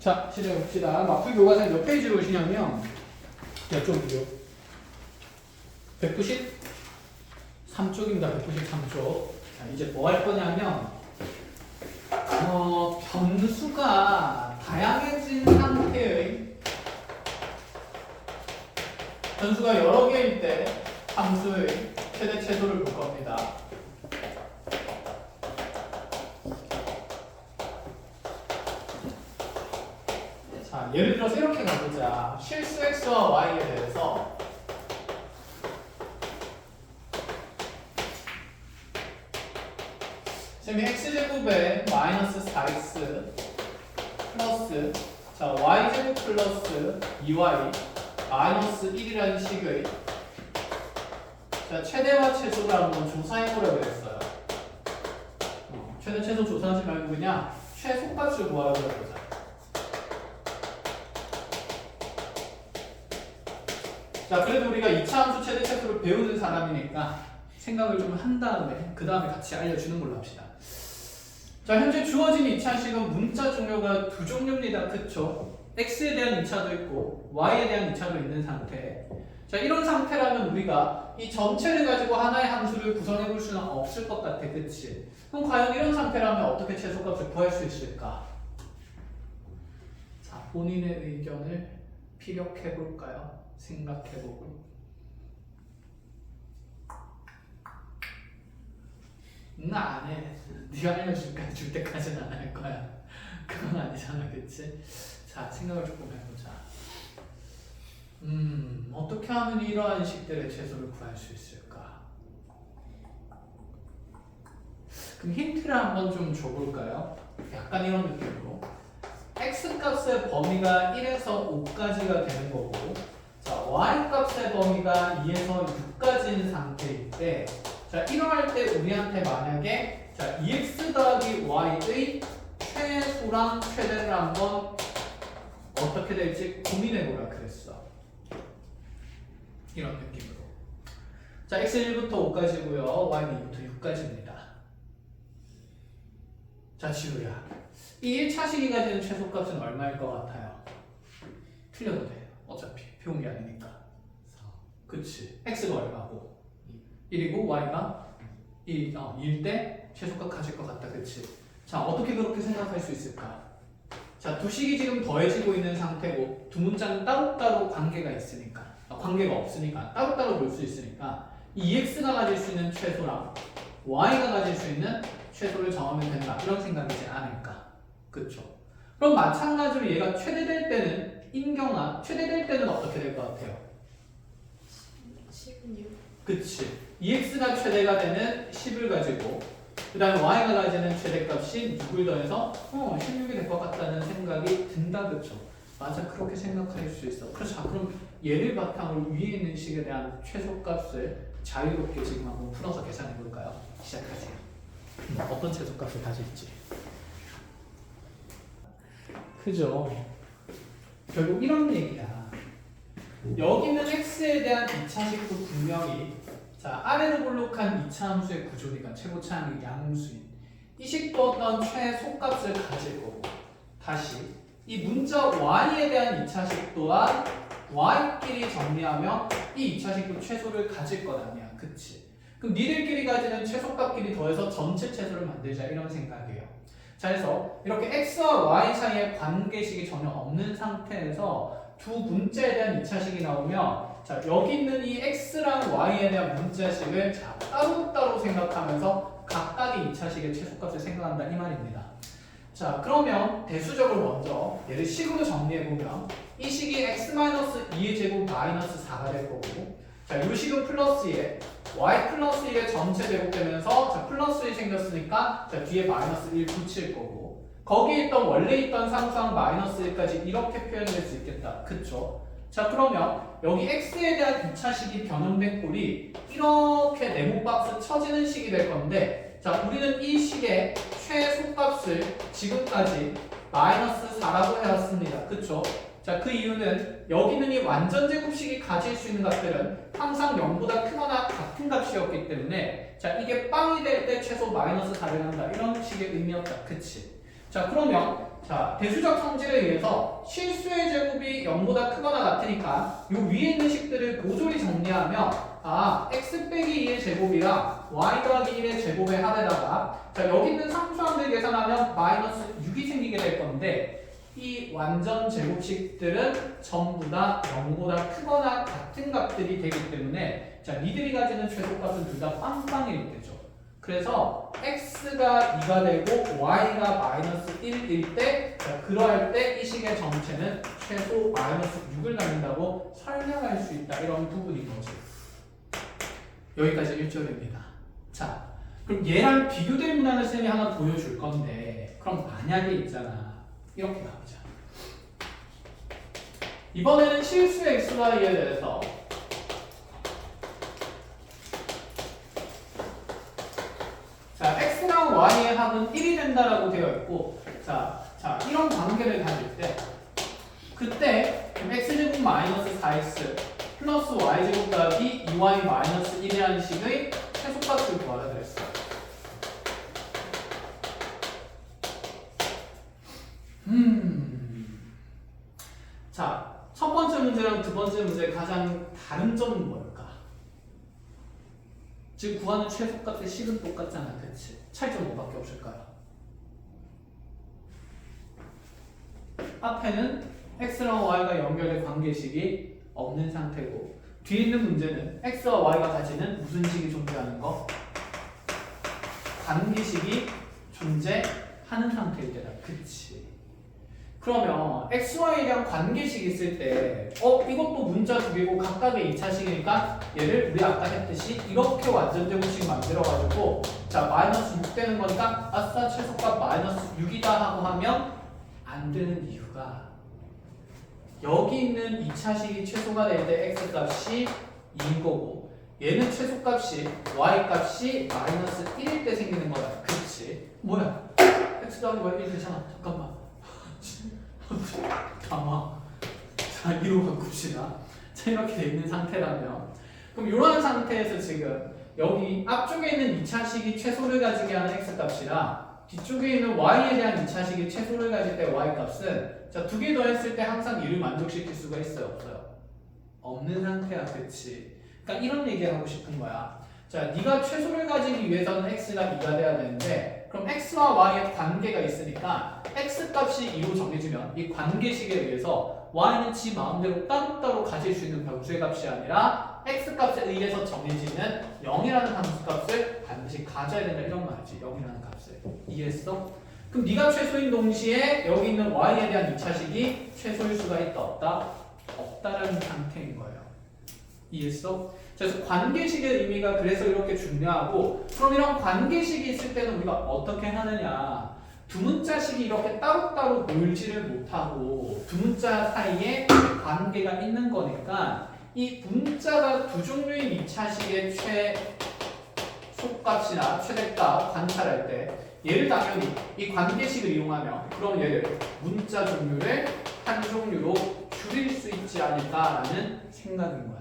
자, 시작해봅시다. 마플 교과서 몇 페이지로 오시냐면, 이쪽이요. 193쪽입니다. 193쪽. 자, 이제 뭐 할 거냐면, 변수가 다양해진 상태의, 변수가 여러 개일 때 함수의 최대 최소를 볼 겁니다. 자, 예를 들어서 이렇게 가보자. 실수 x와 y에 대해서 지금 x제곱에 마이너스 4x 플러스 자 y제곱 플러스 2y 마이너스 1이라는 식의 자 최대와 최소를 한번 조사해보려고 했어요. 최대 최소 조사하지 말고 그냥 최소값을 구하려고 해보자. 자, 그래도 우리가 2차 함수 최대 최소를 배우는 사람이니까 생각을 좀 한 다음에 그 다음에 같이 알려주는 걸로 합시다. 자, 현재 주어진 2차식은 문자 종류가 두 종류입니다. 그쵸? x에 대한 2차도 있고 y에 대한 2차도 있는 상태. 자, 이런 상태라면 우리가 이 전체를 가지고 하나의 함수를 구성해 볼 수는 없을 것 같아. 그치? 그럼 과연 이런 상태라면 어떻게 최소값을 구할 수 있을까? 자, 본인의 의견을 피력해 볼까요? 생각해보고. 나 안 해. 네가 알려줄까? 줄 때까지는 안 할 거야. 그건 아니잖아, 그치? 자, 생각을 조금 해보자. 어떻게 하면 이러한 식들의 최소를 구할 수 있을까? 그럼 힌트를 한번 좀 줘볼까요? 약간 이런 느낌으로. x값의 범위가 1에서 5까지가 되는 거고, 자, y값의 범위가 2에서 6까지인 상태일 때, 자, 이러할 때 우리한테 만약에 자, 2x 더하기 y의 최소랑 최대를 한번 어떻게 될지 고민해보라 그랬어. 이런 느낌으로. 자, x 1부터 5까지고요. y는 2부터 6까지입니다. 자, 지우야. 이 1차식이 가지는 최소값은 얼마일 것 같아요? 틀려도 돼요. 어차피 배운 게 아니니까. 그치. x가 얼마고 1이고 y가 1일 때 최소값 가질 것 같다. 그치. 자, 어떻게 그렇게 생각할 수 있을까? 자, 두 식이 지금 더해지고 있는 상태고 두 문자는 따로따로 관계가 있으니까 관계가 없으니까 따로따로 볼 수 있으니까 이 x가 가질 수 있는 최소랑 y가 가질 수 있는 최소를 정하면 된다. 이런 생각이지 않을까? 그쵸? 그럼 마찬가지로 얘가 최대될 때는 인경아 최대될 때는 어떻게 될 것 같아요? 16. 그치. 2x가 최대가 되는 10을 가지고 그 다음에 y가 가지는 최대값이 6을 더해서 16이 될 것 같다는 생각이 든다. 그쵸? 맞아. 그렇게 생각할 수 있어. 그렇죠. 자, 그럼 얘를 바탕으로 위에 있는 식에 대한 최소값을 자유롭게 지금 한번 풀어서 계산해 볼까요? 시작하세요. 어떤 최소값을 가질지. 그죠? 결국 이런 얘기야. 여기는 x에 대한 2차식도 분명히 자 아래로 볼록한 2차 함수의 구조니까 최고차항이 양수인 이 식도 어떤 최소값을 가질 거고 다시 이 문자 y에 대한 2차식 또한 y끼리 정리하면 이 2차식도 최소를 가질 것 아니야. 그치? 그럼 니들끼리 가지는 최소값끼리 더해서 전체 최소를 만들자 이런 생각이에요. 자, 그래서 이렇게 x와 y 사이에 관계식이 전혀 없는 상태에서 두 문자에 대한 2차식이 나오면 자, 여기 있는 이 x랑 y에 대한 문자식을 자, 따로따로 생각하면서 각각의 2차식의 최소값을 생각한다 이 말입니다. 자, 그러면 대수적으로 먼저 얘를 식으로 정리해보면 이 식이 x-2의 제곱 마이너스 4가 될 거고 자, 이 식은 플러스 1 y 플러스 1의 전체 제곱되면서 자, 플러스 1 생겼으니까 자, 뒤에 마이너스 1 붙일 거고 거기에 있던 원래 있던 상수항 마이너스 1까지 이렇게 표현될 수 있겠다. 그쵸? 자, 그러면 여기 x에 대한 2차식이 변형된 꼴이 이렇게 네모 박스 쳐지는 식이 될 건데 자, 우리는 이 식의 최소값을 지금까지 마이너스 4라고 해왔습니다. 그쵸? 자, 그 이유는 여기 있는 이 완전 제곱식이 가질 수 있는 값들은 항상 0보다 크거나 같은 값이었기 때문에 자, 이게 빵이 될 때 최소 마이너스 4를 한다. 이런 식의 의미였다. 그치? 자, 그러면 자, 대수적 성질에 의해서 실수의 제곱이 0보다 크거나 같으니까 요 위에 있는 식들을 모조리 정리하면 x 빼기 2의 제곱이랑 y 더하기 1의 제곱의 합에다가 자, 여기 있는 상수함들 계산하면 마이너스 6이 생기게 될 건데 이 완전 제곱식들은 전부 다 0보다 크거나 같은 값들이 되기 때문에 자, 니들이 가지는 최소값은 둘 다 빵빵일 때죠. 그래서 x가 2가 되고 y가 마이너스 1일 때 자, 그러할 때 이 식의 정체는 최소 마이너스 6을 갖는다고 설명할 수 있다. 이런 부분인 거지. 여기까지 1절입니다. 자, 그럼 얘랑 비교될 문항을 쌤이 하나 보여줄 건데 그럼 만약에 있잖아. 이렇게 나오자. 이번에는 실수 xy에 대해서 자, x랑 y의 합은 1이 된다라고 되어 있고 자, 이런 관계를 가질 때 그때 x제곱 마이너스 4x 플러스 y제곱 곱하기 2y 마이너스 1이라는 식의 최소값을 구하라 그랬어요. 자, 첫 번째 문제랑 두 번째 문제의 가장 다른 점은 뭘까? 즉 구하는 최소값의 식은 똑같잖아, 그치? 차이점 뭐밖에 없을까요? 앞에는 x랑 y가 연결된 관계식이 없는 상태고 뒤에 있는 문제는 x와 y가 가지는 무슨 식이 존재하는 거? 관계식이 존재하는 상태일 때다, 그치? 그러면 x, y랑 관계식 있을 때 이것도 문자 두 개고 각각의 2차식이니까 얘를 우리 아까 했듯이 이렇게 완전 제곱식 만들어가지고 자 마이너스 6 되는 거니까 아싸 최소값 마이너스 6이다 하고 하면 안 되는 이유가 여기 있는 2차식이 최소가 될 때 x값이 2인 거고 얘는 최소값이 y값이 마이너스 1일 때 생기는 거야. 그렇지? 뭐야? x 더하기 y 1 되잖아. 잠깐만. 가만. 자, 2로 바꿉시다. 자, 이렇게 돼 있는 상태라면 그럼 이런 상태에서 지금 여기 앞쪽에 있는 2차식이 최소를 가지게 하는 x값이랑 뒤쪽에 있는 y에 대한 2차식이 최소를 가질 때 y값은 자, 두 개 더했을 때 항상 2를 만족시킬 수가 있어요? 없어요? 없는 상태야. 그치? 그러니까 이런 얘기 하고 싶은 거야. 자, 네가 최소를 가지기 위해서는 x가 2가 돼야 되는데 그럼 x와 y의 관계가 있으니까 x값이 2로 정해지면 이 관계식에 의해서 y는 지 마음대로 따로따로 가질 수 있는 변수의 값이 아니라 x값에 의해서 정해지는 0이라는 함수값을 반드시 가져야 된다 이런 말이지. 0이라는 값을. 이해했어? 그럼 네가 최소인 동시에 여기 있는 y에 대한 2차식이 최소일 수가 있다 없다? 없다라는 상태인 거예요. 이해했어? 그래서 관계식의 의미가 그래서 이렇게 중요하고 그럼 이런 관계식이 있을 때는 우리가 어떻게 하느냐 두 문자식이 이렇게 따로따로 놀지를 못하고 두 문자 사이에 관계가 있는 거니까 이 문자가 두 종류의 2차식의 최소값이나 최대값 관찰할 때 얘를 당연히 이 관계식을 이용하면 그럼 얘를 문자 종류를 한 종류로 줄일 수 있지 않을까라는 생각인 거야.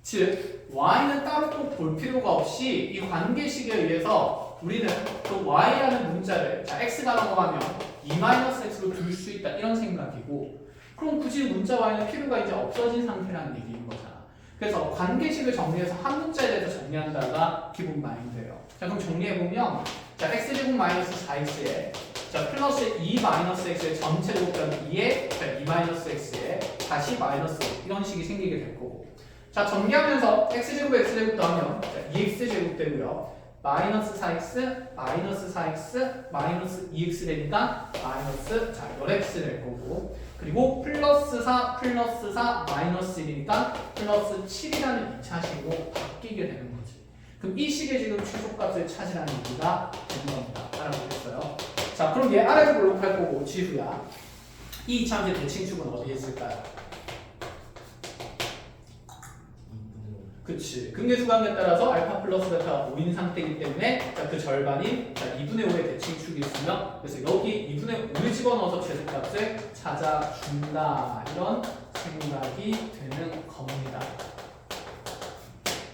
즉 y는 따로 꼭 볼 필요가 없이 이 관계식에 의해서 우리는 그 y라는 문자를 자 x가 넘어가면 2-x로 둘 수 있다 이런 생각이고 그럼 굳이 문자 y는 필요가 이제 없어진 상태라는 얘기인 거잖아. 그래서 관계식을 정리해서 한 문자에 대해서 정리한다가 기본 마인드예요. 자 그럼 정리해보면 자 x제곱 마이너스 4x에 자 플러스 2-x의 전체 곱하기 2에 자 2-x에 다시 마이너스 이런 식이 생기게 될 거고 자 정리하면서 x제곱 x제곱 더하면 2x제곱 되고요. 마이너스 4x, 마이너스 4x, 마이너스 2x 되니까 마이너스 자 10x 될 거고 그리고 플러스 4, 플러스 4, 마이너스 1이니까 플러스 7이라는 2차식으로 바뀌게 되는 거지. 그럼 이 식의 지금 최소값을 찾으라는 얘기가 되는 겁니다. 알아보겠어요? 자 그럼 얘 아래로 블록할 거고 지수야. 이 2차원의 대칭축은 어디에 있을까요? 그치. 근계수관계에 따라서 알파 플러스 베타가 5인 상태이기 때문에 자, 그 절반인 자, 2분의 5의 대칭축이 있으면 그래서 여기 2분의 5를 집어넣어서 최소값을 찾아준다. 이런 생각이 드는 겁니다.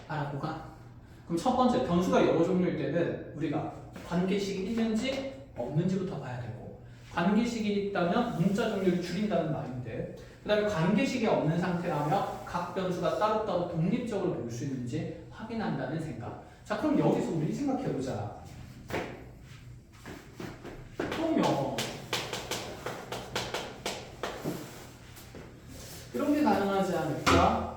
알았고 가? 그럼 첫 번째 변수가 여러 종류일 때는 우리가 관계식이 있는지 없는지부터 봐야 되고 관계식이 있다면 문자 종류를 줄인다는 말인데 그 다음에 관계식이 없는 상태라면 각 변수가 따로따로 독립적으로 볼 수 있는지 확인한다는 생각. 자, 그럼 여기서 우리 생각해보자. 그러면 이런 게 가능하지 않을까?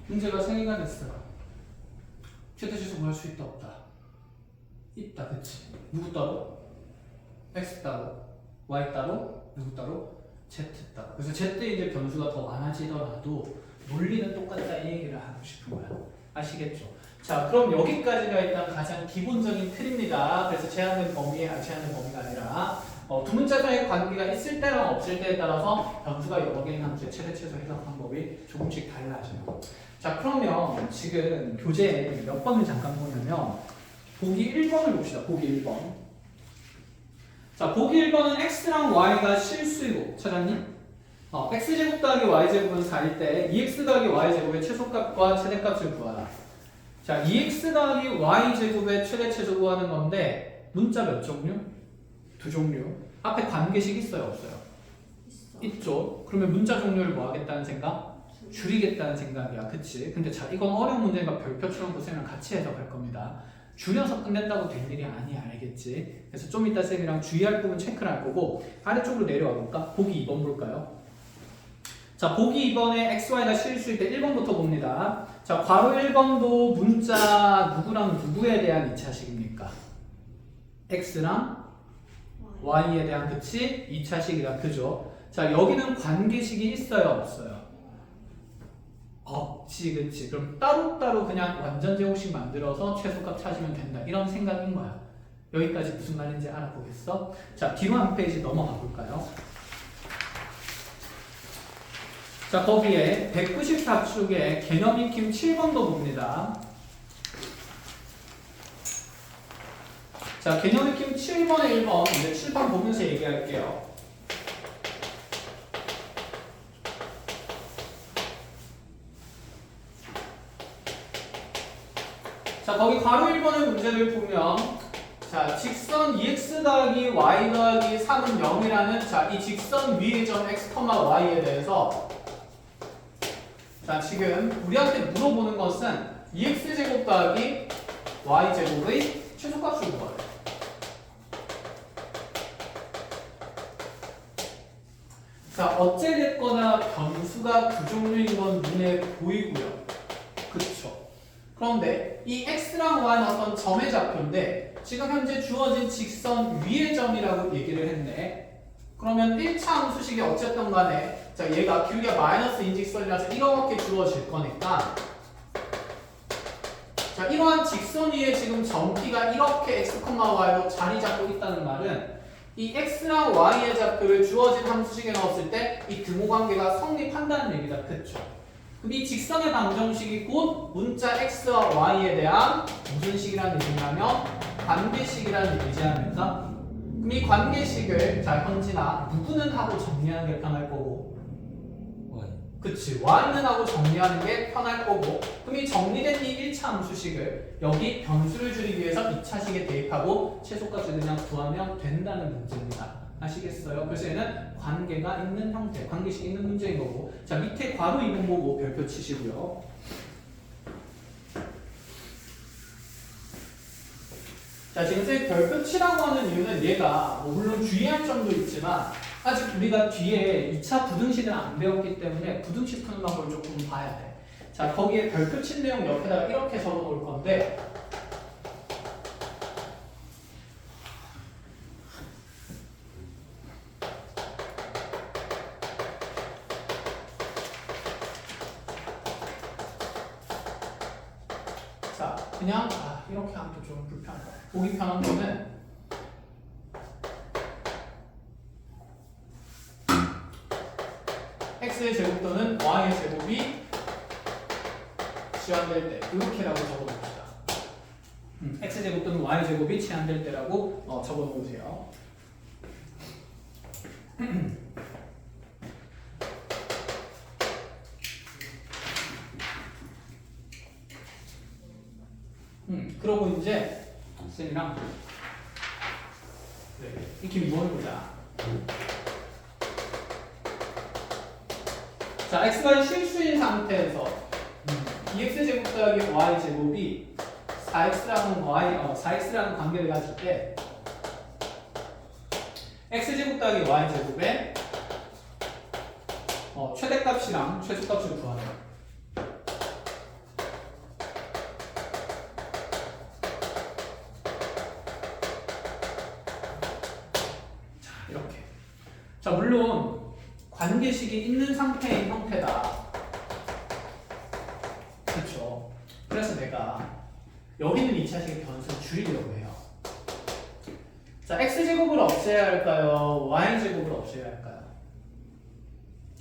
문제가 생기가 됐어요. 최대치수 구할 수 있다 없다? 있다, 그치? 누구 따로? x 따로, y 따로, 누구 따로? z 따로. 그래서 z 이제 변수가 더 많아지더라도 논리는 똑같다 이 얘기를 하고 싶은 거야. 아시겠죠? 자, 그럼 여기까지가 일단 가장 기본적인 틀입니다. 그래서 제한된 범위가 아니라 두 문자 사이의 관계가 있을 때랑 없을 때에 따라서 변수가 여러 개인 함수의 최대 최소 해석 방법이 조금씩 달라져요. 자, 그러면 지금 교재 몇 번을 잠깐 보냐면 보기 1번을 봅시다. 보기 1번. 자, 보기 1번은 x랑 y가 실수이고 찾았니? x제곱 더하기 y제곱은 4일 때 2x 더하기 y제곱의 최소값과 최대값을 구하라. 자, 2x 더하기 y제곱의 최대 최소 구하는 건데 문자 몇 종류? 두 종류. 앞에 관계식 있어요, 없어요? 있죠. 그러면 문자 종류를 뭐 하겠다는 생각? 줄이겠다는 생각이야. 그치? 근데 자, 이건 어려운 문제니까 별표처럼 보시면 같이 해석할 겁니다. 줄여서 끝낸다고 될 일이 아니야. 알겠지? 그래서 좀 이따 쌤이랑 주의할 부분 체크를 할 거고 아래쪽으로 내려와 볼까? 보기 2번 볼까요? 자, 보기 2번에 xy가 실수일 때 1번부터 봅니다. 자, 괄호 1번도 문자 누구랑 누구에 대한 2차식입니까? x랑 y에 대한, 그치? 2차식이라, 그죠? 자, 여기는 관계식이 있어요, 없어요? 없지, 그치? 그럼 따로따로 그냥 완전 제곱식 만들어서 최소값 찾으면 된다. 이런 생각인 거야. 여기까지 무슨 말인지 알아보겠어? 자, 뒤로 한 페이지 넘어가 볼까요? 자, 거기에 194축에 개념 익힘 7번도 봅니다. 자, 개념 익힘 7번에 1번, 이제 7번 보면서 얘기할게요. 자, 거기 괄호 1번의 문제를 보면 자, 직선 2x 더하기 y 더하기 3은 0이라는 자, 이 직선 위의 점 x, y에 대해서 자, 지금 우리한테 물어보는 것은 2x제곱 더하기 y제곱의 최소값을 구하래. 자, 어찌됐거나 변수가 그 종류인 건 눈에 보이고요. 그쵸? 그런데 이 x랑 y는 어떤 점의 좌표인데 지금 현재 주어진 직선 위의 점이라고 얘기를 했네. 그러면 1차 함수식이 어쨌든 간에 자, 얘가 길게 마이너스 인직선이라서 이렇게 주어질 거니까 자, 이러한 직선 위에 지금 점피가 이렇게 x, y로 자리 잡고 있다는 말은 이 x랑 y의 좌표를 주어진 함수식에 넣었을 때 이 등호관계가 성립한다는 얘기다. 그쵸? 그럼 이 직선의 방정식이 곧 문자 x와 y에 대한 무슨 식이라는 얘기냐면 관계식이라는 얘기지 않을까? 그럼 이 관계식을 자, 현진아 누구는 하고 정리하는 게 편할 거고 그치, y는 하고 정리하는 게 편할 거고 그럼 이 정리된 이 1차 함수식을 여기 변수를 줄이기 위해서 2차식에 대입하고 최소값을 그냥 구하면 된다는 문제입니다. 아시겠어요? 그래서 얘는 관계가 있는 형태, 관계식이 있는 문제인 거고 자, 밑에 괄호 2번 보고 별표 치시고요. 자, 지금 쌤 별표 치라고 하는 이유는 얘가 뭐 물론 주의할 점도 있지만 아직 우리가 뒤에 2차 부등식을 안 배웠기 때문에 부등식 푸는 방법을 조금 봐야 돼. 자, 거기에 별표 친 내용 옆에다가 이렇게 적어 놓을 건데 자, 그냥 이렇게 하면 좀 불편하다. 보기 편한 거는 x x의 제곱 또는 y의 제곱이 치환될 때 이렇게라고 적어놓읍시다. x제곱 또는 y제곱이 치환될 때라고 적어놓으세요. 그러고 이제 쌤이랑 이렇게 미분해보자. 자, x가 실수인 상태에서 2x제곱 더하기 y제곱이 4x라는 관계를 가질 때 x제곱 더하기 y제곱의 최대값이랑 최소값을 구하래요. 자, 이렇게. 자, 물론 관계식이 있는 상태의 형태다. 그렇죠. 그래서 내가 여기는 2차식의 변수를 줄이려고 해요. 자, x제곱을 없애야 할까요? y제곱을 없애야 할까요?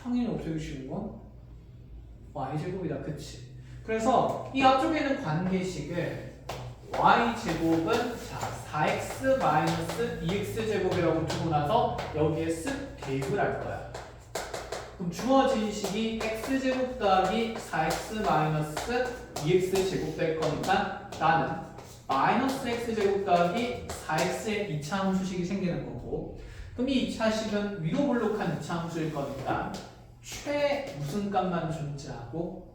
당연히 없애기 쉬운 건 y제곱이다. 그치? 그래서 이 앞쪽에 있는 관계식을 y제곱은 자 4x-2x제곱이라고 두고 나서 여기에 쓱 대입을 할 거야. 그럼 주어진 식이 x제곱 더하기 4x-2x제곱 될 거니까 나는 마이너스 x제곱 더하기 4x의 2차 함수식이 생기는 거고, 그럼 이 2차식은 위로 볼록한 2차 함수일 거니까 최 무슨 값만 존재하고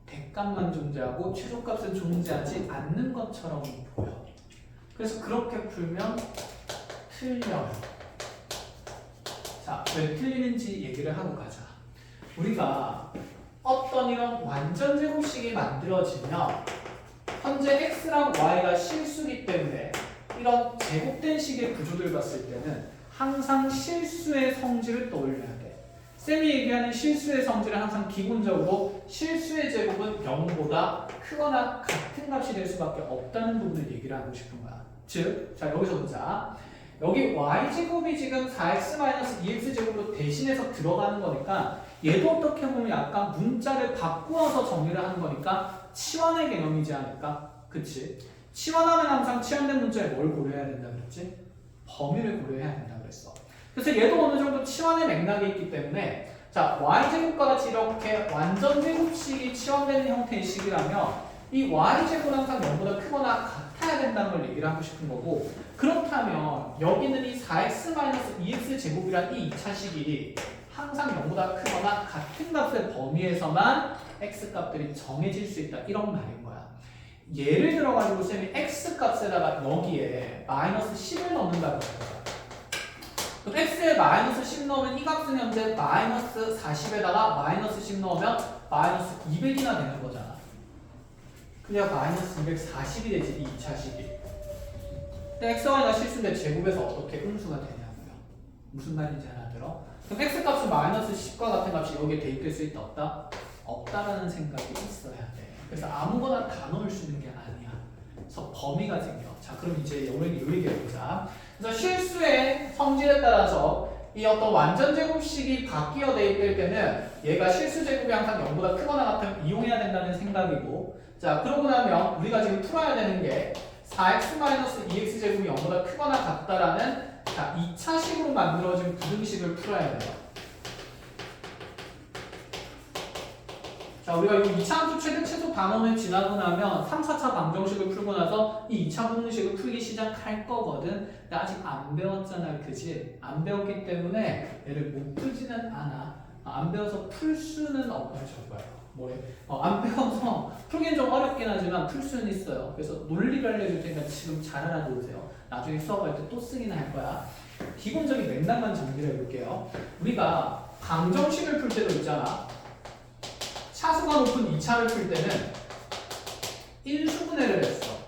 대값만 존재하고 최소값은 존재하지 않는 것처럼 보여. 그래서 그렇게 풀면 틀려요. 자, 왜 틀리는지 얘기를 하고 가자. 우리가 어떤 이런 완전 제곱식이 만들어지면 현재 x랑 y가 실수기 때문에 이런 제곱된 식의 구조들 봤을 때는 항상 실수의 성질을 떠올려야 돼. 쌤이 얘기하는 실수의 성질은 항상 기본적으로 실수의 제곱은 0보다 크거나 같은 값이 될 수밖에 없다는 부분을 얘기를 하고 싶은 거야. 즉, 자 여기서 보자. 여기 y제곱이 지금 4x-2x제곱으로 대신해서 들어가는 거니까 얘도 어떻게 보면 약간 문자를 바꾸어서 정리를 하는 거니까 치환의 개념이지 않을까? 그치? 치환하면 항상 치환된 문자에 뭘 고려해야 된다 그랬지? 범위를 고려해야 된다 그랬어. 그래서 얘도 어느 정도 치환의 맥락이 있기 때문에 자 y제곱과 같이 이렇게 완전 제곱식이 치환되는 형태의 식이라면 이 y제곱은 항상 0보다 크거나 같아야 된다는 걸 얘기를 하고 싶은 거고, 그렇다면 여기는 이 4x-2x제곱이란 이 2차식이 항상 0보다 크거나 같은 값의 범위에서만 x값들이 정해질 수 있다 이런 말인 거야. 예를 들어가지고 쌤이 x값에다가 여기에 마이너스 10을 넣는다고 해요. 그럼 x에 마이너스 10 넣으면 이 값은 현재 마이너스 40에다가 마이너스 10 넣으면 마이너스 200이나 되는 거잖아. 그냥 마이너스 240이 되지 이 2차식이. 근데 xy가 실수인데 제곱에서 어떻게 음수가 되냐고요. 무슨 말인지 하나 들어? 그럼 x값은 마이너스 10과 같은 값이 여기에 대입될 수 있다 없다? 없다라는 생각이 있어야 돼. 그래서 아무거나 다 넣을 수 있는 게 아니야. 그래서 범위가 생겨. 자 그럼 이제 요 얘기해보자. 그래서 실수의 성질에 따라서 이 어떤 완전 제곱식이 바뀌어 대입될 때는 얘가 실수 제곱이 항상 0보다 크거나 같으면 이용해야 된다는 생각이고, 자 그러고 나면 우리가 지금 풀어야 되는 게 4x-2x제곱이 0보다 크거나 같다라는 자 2차식으로 만들어진 부등식을 풀어야 돼요. 자 우리가 이 2차 함수 최대 최소 단원을 지나고 나면 3, 4차 방정식을 풀고 나서 이 2차 부등식을 풀기 시작할 거거든. 근데 아직 안 배웠잖아, 그지? 안 배웠기 때문에 얘를 못 풀지는 않아. 안 배워서 풀 수는 뭐래? 안 배워서 풀긴 좀 어렵긴 하지만 풀 수는 있어요. 그래서 논리를 알려줄 테니까 지금 잘 알아두세요. 나중에 수업할 때 또 쓰기는 할 거야. 기본적인 맥락만 정리를 해볼게요. 우리가 방정식을 풀 때도 있잖아. 차수가 높은 2차를 풀 때는 인수분해를 했어.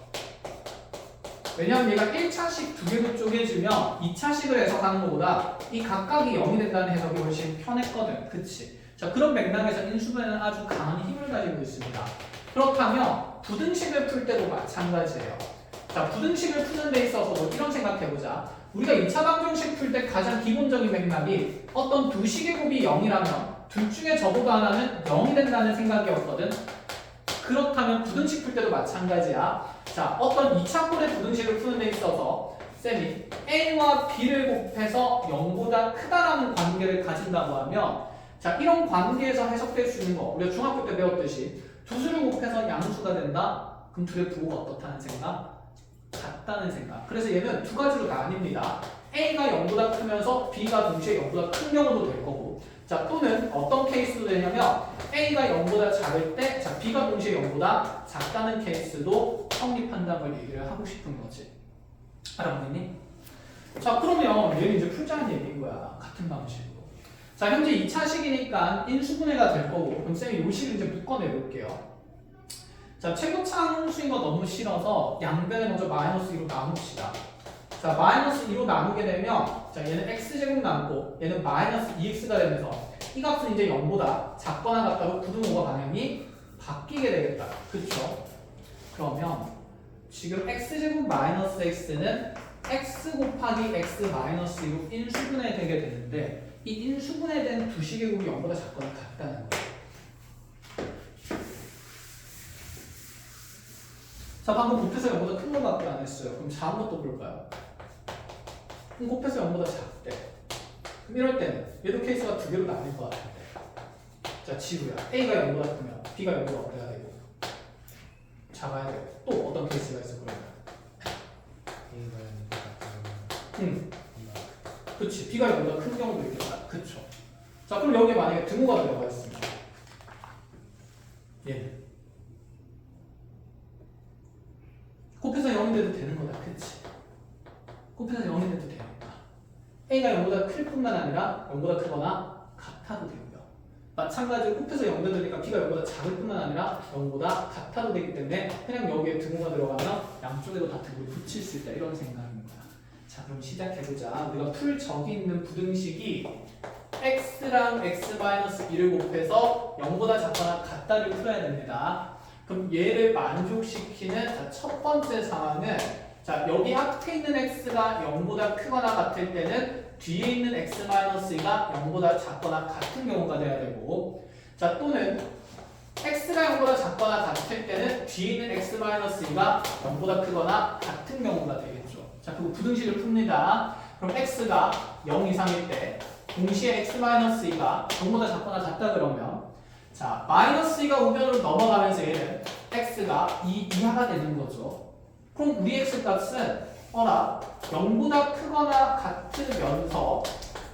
왜냐하면 얘가 1차식 두 개로 쪼개지면 2차식을 해석하는 것보다 이 각각이 0이 된다는 해석이 훨씬 편했거든. 그치? 자, 그런 맥락에서 인수분해는 아주 강한 힘을 가지고 있습니다. 그렇다면 부등식을 풀 때도 마찬가지예요. 자, 부등식을 푸는 데 있어서도 이런 생각해보자. 우리가 2차 방정식 풀 때 가장 기본적인 맥락이 어떤 두 식의 곱이 0이라면 둘 중에 저보다 하나는 0이 된다는 생각이었거든. 그렇다면 부등식 풀 때도 마찬가지야. 자, 어떤 2차 꼴의 부등식을 푸는 데 있어서 쌤이 A와 B를 곱해서 0보다 크다라는 관계를 가진다고 하면 자, 이런 관계에서 해석될 수 있는 거 우리가 중학교 때 배웠듯이 두 수를 곱해서 양수가 된다? 그럼 둘의 부호가 어떻다는 생각? 같다는 생각. 그래서 얘는 두 가지로 나뉩니다. A가 0보다 크면서 B가 동시에 0보다 큰 경우도 될 거고 자, 또는 어떤 케이스도 되냐면 A가 0보다 작을 때 자, B가 동시에 0보다 작다는 케이스도 성립한다는 걸 얘기를 하고 싶은 거지. 알아보니? 자, 그러면 얘는 이제 풀자는 얘기인 거야. 같은 방식으로. 자, 현재 2차 식이니까 인수분해가 될 거고 그럼 쌤이 요 식을 이제 묶어내볼게요. 자, 최고차 함수인 거 너무 싫어서 양변을 먼저 마이너스 2로 나눕시다. 자, 마이너스 2로 나누게 되면 자, 얘는 x제곱 남고 얘는 마이너스 2x가 되면서 이 값은 이제 0보다 작거나 같다고 부등호가 방향이 바뀌게 되겠다. 그쵸? 그러면 지금 x제곱 마이너스 x는 x 곱하기 x 마이너스 2로 인수분해 되게 되는데 이 인수분해된 두 식의 곱이 0보다 작거나 같다는 거예요. 자, 방금 곱해서 0보다 큰 거밖에 안 했어요. 그럼 작은 것도 볼까요? 그럼 곱해서 0보다 작대. 그럼 이럴 때는 얘도 케이스가 두 개로 나뉠 것 같은데. 자, 지루야. A가 0보다 크면 B가 0보다 어려야 되고 작아야 되고 또 어떤 케이스가 있어 그러면? 그치. B가 0보다 큰 경우도 있겠다. 그쵸. 자, 그럼 여기에 만약에 등호가 들어가 있으면 얘는 곱해서 0인데도 되는 거다. 그치? 곱해서 0인데도 되니까 A가 0보다 클 뿐만 아니라 0보다 크거나 같아도 되고요. 마찬가지로 곱해서 0도 되니까 B가 0보다 작을 뿐만 아니라 0보다 같아도 되기 때문에 그냥 여기에 등호가 들어가면 양쪽에도 다 등호를 붙일 수 있다. 이런 생각인 거야. 자, 그럼 시작해보자. 우리가 풀 적이 있는 부등식이 x랑 x-2를 곱해서 0보다 작거나 같다를 풀어야 됩니다. 그럼 얘를 만족시키는 자, 첫 번째 상황은 자, 여기 앞에 있는 x가 0보다 크거나 같을 때는 뒤에 있는 x-2가 0보다 작거나 같은 경우가 돼야 되고 자, 또는 x가 0보다 작거나 같을 때는 뒤에 있는 x-2가 0보다 크거나 같은 경우가 되겠죠. 자, 그리고 부등식을 풉니다. 그럼 x가 0 이상일 때 동시에 x-2가 0보다 작거나 같다 그러면 자, 마이너스 2가 우변으로 넘어가면서 얘는 x가 2 이하가 되는 거죠. 그럼 우리 x 값은 어라 0보다 크거나 같으면서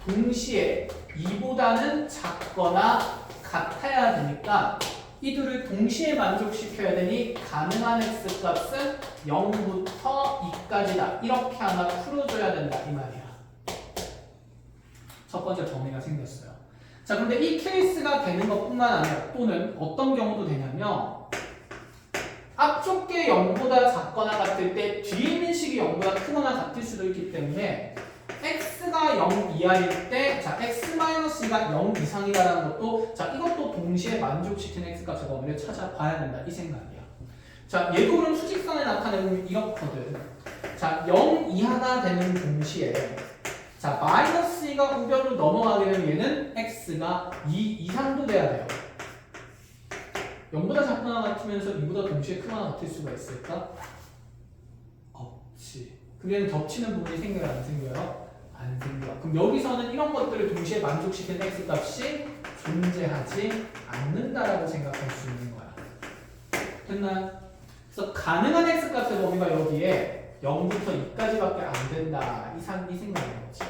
동시에 2보다는 작거나 같아야 되니까 이 둘을 동시에 만족시켜야 되니 가능한 x 값은 0부터 2까지다. 이렇게 하나 풀어줘야 된다 이 말이야. 첫 번째 범위가 생겼어요. 자, 근데 이 케이스가 되는 것뿐만 아니라 또는 어떤 경우도 되냐면 앞쪽 게 0보다 작거나 같을 때 뒤에 있는 식이 0보다 크거나 같을 수도 있기 때문에 x가 0 이하일 때 자, x-가 0 이상이라는 것도 자, 이것도 동시에 만족시키는 x값의 범위를 찾아봐야 된다 이 생각이야. 자, 얘도 그럼 수직선에 나타내면 이렇거든. 자, 0 이하가 되는 동시에 자, 마이너스 2가 우변으로 넘어가게 되면 얘는 x가 2 이상도 돼야 돼요. 0보다 작거나 같으면서 2보다 동시에 크거나 같을 수가 있을까? 없지. 그럼 겹치는 부분이 생겨요? 안 생겨요? 안 생겨. 그럼 여기서는 이런 것들을 동시에 만족시키는 x값이 존재하지 않는다라고 생각할 수 있는 거야. 됐나요? 그래서 가능한 x값의 범위가 여기에 0부터 2까지밖에 안 된다. 이 생각인 거지.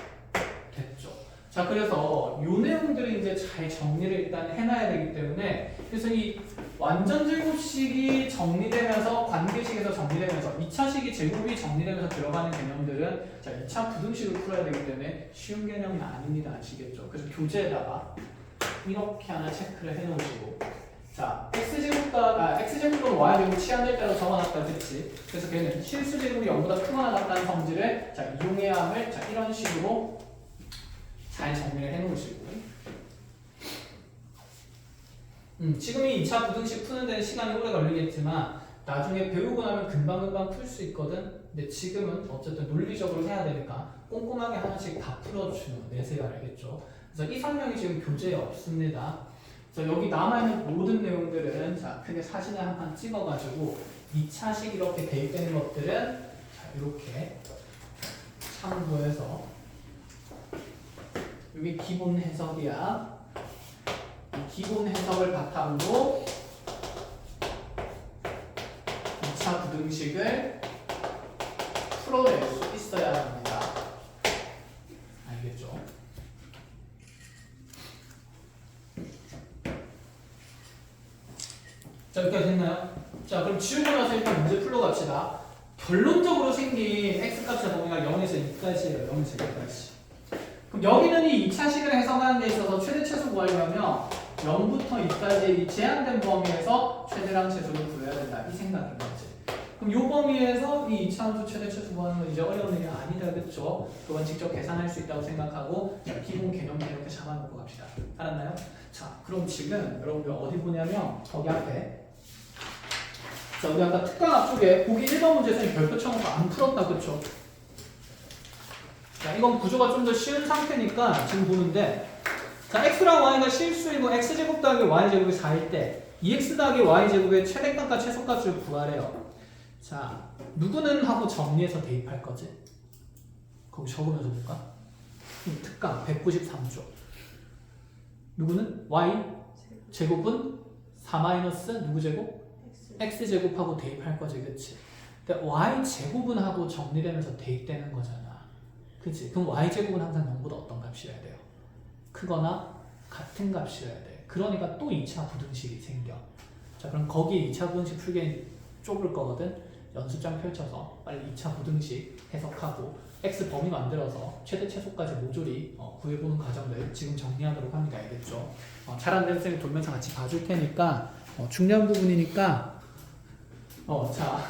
됐죠? 자, 그래서 이 내용들을 이제 잘 정리를 일단 해놔야 되기 때문에 그래서 이 완전 제곱식이 정리되면서 관계식에서 정리되면서 2차식이 제곱이 정리되면서 들어가는 개념들은 자, 2차 부등식을 풀어야 되기 때문에 쉬운 개념이 아닙니다. 아시겠죠? 그래서 교재에다가 이렇게 하나 체크를 해놓으시고 자, x제곱과 y제곱 치환될 대로 적어놨다 그랬지? 그래서 걔는 실수제곱이 0보다 크거나 같다는 성질을 자, 이용해야 함을 자, 이런 식으로 잘 정리를 해놓으시고 지금이 2차 부등식 푸는 데는 시간이 오래 걸리겠지만 나중에 배우고 나면 금방금방 풀 수 있거든. 근데 지금은 어쨌든 논리적으로 해야 되니까 꼼꼼하게 하나씩 다 풀어주면 내세요. 알겠죠? 그래서 이 설명이 지금 교재에 없습니다. 그래서 여기 남아있는 모든 내용들은 자 크게 사진을 한 판 찍어가지고 2차식 이렇게 대입되는 것들은 자 이렇게 참고해서 여기 기본 해석이야. 이 기본 해석을 바탕으로 2차 부등식을 풀어낼 수 있어야 합니다. 알겠죠? 자, 여기까지 됐나요? 자, 그럼 지우고 나서 일단 문제 풀러 갑시다. 결론적으로 생긴 x값의 범위가 0에서 2까지예요. 0에서 2까지. 그럼 여기는 이 2차식을 해석하는 데 있어서 최대 최소 구하려면 0부터 2까지 이 제한된 범위에서 최대랑 최소를 구해야 된다. 이 생각인 거지. 그럼 이 범위에서 이 2차 함수 최대 최소 구하는 건 이제 어려운 일이 아니다. 그쵸? 그건 직접 계산할 수 있다고 생각하고 자, 기본 개념 이렇게 잡아놓고 갑시다. 알았나요? 자, 그럼 지금 여러분들 어디 보냐면 거기 앞에 자, 우리 아까 특강 앞쪽에 보기 1번 문제 선생님 별표 쳐놓고 안 풀었다. 그쵸? 자, 이건 구조가 좀 더 쉬운 상태니까 지금 보는데 자, x랑 y가 실수이고 x제곱 더하기 y제곱이 4일 때 2x 더하기 y제곱의 최대값과 최소값을 구하래요. 자, 누구는 하고 정리해서 대입할 거지? 거기 적으면서 볼까? 특강 193조 누구는? y제곱은 4 누구 제곱? x제곱하고 대입할 거지, 그치? 근데 y제곱은 하고 정리되면서 대입되는 거잖아. 그치? 그럼 y제곱은 항상 0보다 어떤 값이어야 돼요? 크거나 같은 값이어야 돼. 그러니까 또 2차 부등식이 생겨. 자, 그럼 거기 2차 부등식 풀기엔 좁을 거거든? 연습장 펼쳐서 빨리 2차 부등식 해석하고 x 범위 만들어서 최대 최소까지 모조리 구해보는 과정들 지금 정리하도록 합니다. 알겠죠? 잘 안 되는 쌤이 돌면서 같이 봐줄 테니까 중요한 부분이니까 자,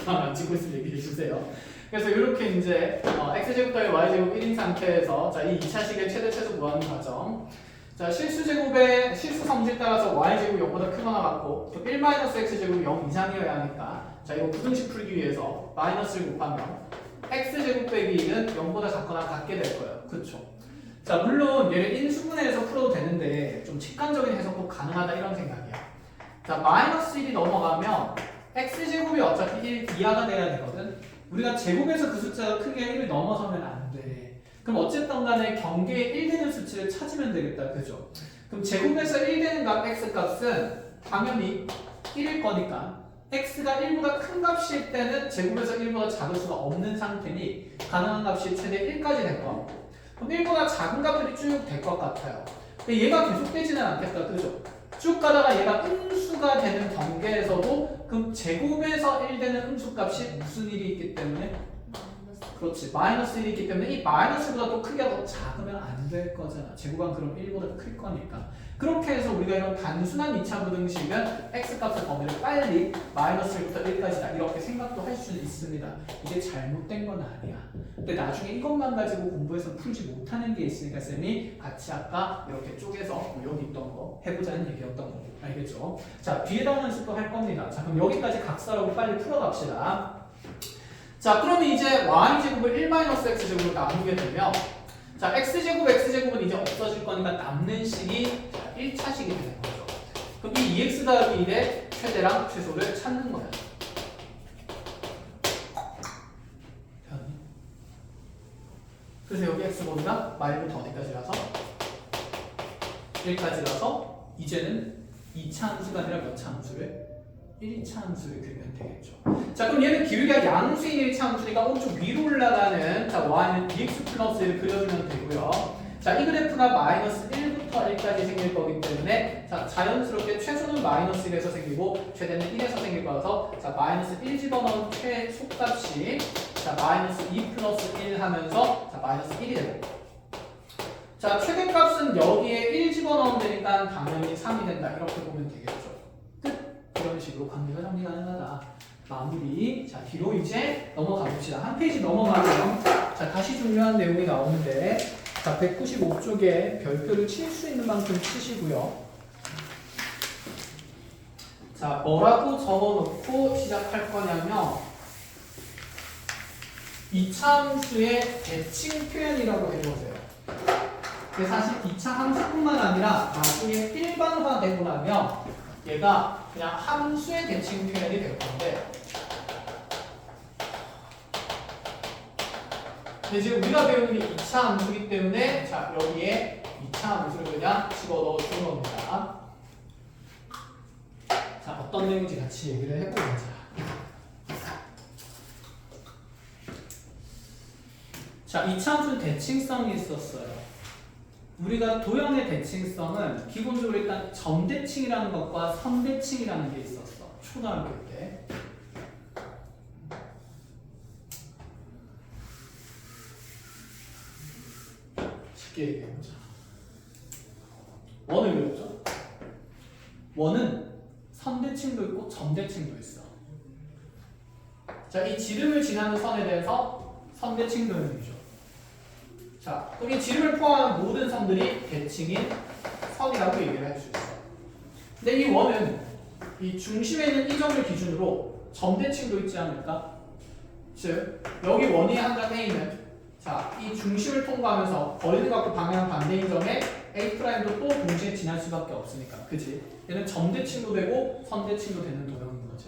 안 찍고 있으면 얘기해 주세요. 그래서 이렇게 이제 x제곱 더하기 y제곱 1인 상태에서 자, 이 2차식의 최대 최소 구하는 과정. 자, 실수제곱의 실수 성질 따라서 y제곱이 0보다 크거나 같고 1-x제곱이 0 이상이어야 하니까 자, 이거 부등식 풀기 위해서 마이너스를 곱하면 x제곱 빼기 1은 0보다 작거나 같게 될 거예요. 그쵸? 자, 물론 얘를 인수분해해서 풀어도 되는데 좀 직관적인 해석도 가능하다 이런 생각이야. 자, 마이너스 1이 넘어가면 x제곱이 어차피 1 이하가 돼야 되거든. 우리가 제곱에서 그 숫자가 크게 1을 넘어서면 안 돼. 그럼 어쨌든 간에 경계에 1 되는 수치를 찾으면 되겠다. 그죠? 그럼 제곱에서 1 되는 값 x값은 당연히 1일 거니까 x가 1보다 큰 값일 때는 제곱에서 1보다 작을 수가 없는 상태니 가능한 값이 최대 1까지 될 거. 그럼 1보다 작은 값들이 쭉 될 것 같아요. 근데 얘가 계속되지는 않겠다. 그죠? 쭉 가다가 얘가 음수가 되는 경계에서도 그럼 제곱에서 1 되는 음수값이 무슨 일이 있기 때문에? 그렇지. 마이너스 1이 있기 때문에 이 마이너스보다 또 크게 더 작으면 안 될 거잖아. 제곱은 그럼 1보다 클 거니까. 그렇게 해서 우리가 이런 단순한 2차 부등식은 x값의 범위를 빨리 마이너스 1부터 1까지다 이렇게 생각도 할 수는 있습니다. 이게 잘못된 건 아니야. 근데 나중에 이것만 가지고 공부해서 풀지 못하는 게 있으니까 쌤이 같이 아까 이렇게 쪼개서 여기 있던 거 해보자는 얘기였던 거고. 알겠죠? 자, 뒤에다 연습도 할 겁니다. 자, 그럼 여기까지 각설하고 빨리 풀어갑시다. 자, 그러면 이제 y제곱을 1-x제곱으로 나누게 되면 자, x제곱은 이제 없어질 거니까 남는 식이 1차식이 되는 거죠. 그럼 이 2x 더하기 1의 최대랑 최소를 찾는 거야. 그래서 여기 x번호가 말부터 어디까지라서? 1까지라서 이제는 2차 함수가 아니라 몇 차 함수를? 1차 함수를 그리면 되겠죠. 자, 그럼 얘는 기울기가 양수인 1차 함수니까 오른쪽 위로 올라가는 자, y는 2x 플러스 1을 그려주면 되고요. 자, 이 그래프가 마이너스 1부터 1까지 생길 거기 때문에 자, 자연스럽게 최소는 마이너스 1에서 생기고 최대는 1에서 생길 거라서 자, 마이너스 1 집어넣은 최소값이 자, 마이너스 2 플러스 1 하면서 자, 마이너스 1이 되고 자, 최대값은 여기에 1 집어넣으면 되니까 당연히 3이 된다. 이렇게 보면 되겠죠. 이런 식으로 관계가 정리 가능하다. 마무리. 자, 뒤로 이제 넘어가 봅시다. 한 페이지 넘어가면 자, 다시 중요한 내용이 나오는데 자, 195쪽에 별표를 칠 수 있는 만큼 치시고요. 자, 뭐라고 적어놓고 시작할 거냐면 2차 함수의 대칭 표현이라고 해보세요. 근데 사실 2차 함수뿐만 아니라 나중에 일반화되고 나면 얘가 그냥 함수의 대칭 표현이 될 건데, 근데 지금 우리가 배우는 게 2차 함수이기 때문에 자 여기에 2차 함수를 그냥 집어넣어 주는 겁니다. 자 어떤 내용인지 같이 얘기를 해보자. 자 2차 함수는 대칭성이 있었어요. 우리가 도형의 대칭성은 기본적으로 일단 점대칭이라는 것과 선대칭이라는 게 있었어. 초등학교 때. 쉽게 얘기해보자. 원을 외우죠. 원은 선대칭도 있고 점대칭도 있어. 자, 이 지름을 지나는 선에 대해서 선대칭 도형이죠. 자, 그럼 이 지름을 포함하는 모든 선들이 대칭인 선이라고 얘기를 할 수 있어. 근데 이 원은 이 중심에 있는 이 점을 기준으로 점대칭도 있지 않을까? 즉, 여기 원이 한 점 A는 자, 이 중심을 통과하면서 거리를 갖고 방향 반대인 점에 A'도 또 동시에 지날 수밖에 없으니까. 그치? 얘는 점대칭도 되고 선대칭도 되는 도형인 거지.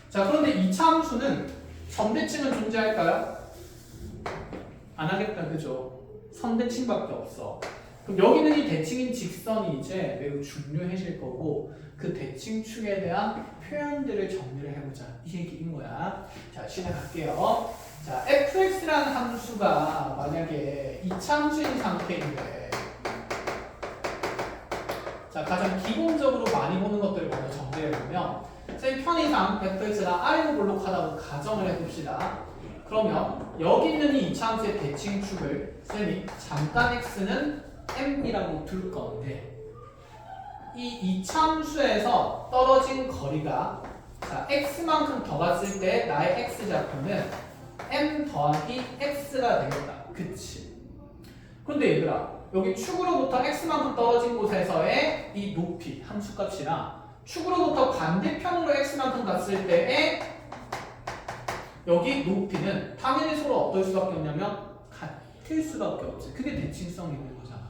자, 그런데 2차 함수는 점대칭은 존재할까요? 안 하겠다, 그죠? 선대칭밖에 없어. 그럼 여기는 이 대칭인 직선이 이제 매우 중요해질 거고, 그 대칭축에 대한 표현들을 정리를 해보자. 이 얘기인 거야. 자, 시작할게요. 자, fx라는 함수가 만약에 2차 함수인 상태인데, 자, 가장 기본적으로 많이 보는 것들을 먼저 정리해보면, 쌤 편의상 fx가 아래로 볼록하다고 가정을 해봅시다. 그러면 여기 있는 이 2차 함수의 대칭축을 쌤이 잠깐 x는 m이라고 둘 건데, 이 2차 함수에서 떨어진 거리가 자, x만큼 더 갔을 때 나의 x좌표는 m 더하기 x가 되겠다. 그치? 근데 얘들아, 여기 축으로부터 x만큼 떨어진 곳에서의 이 높이, 함수값이랑 축으로부터 반대편으로 x만큼 갔을 때의 여기 높이는 당연히 서로 어떨 수밖에 없냐면 같을 수밖에 없지. 그게 대칭성이 있는 거잖아.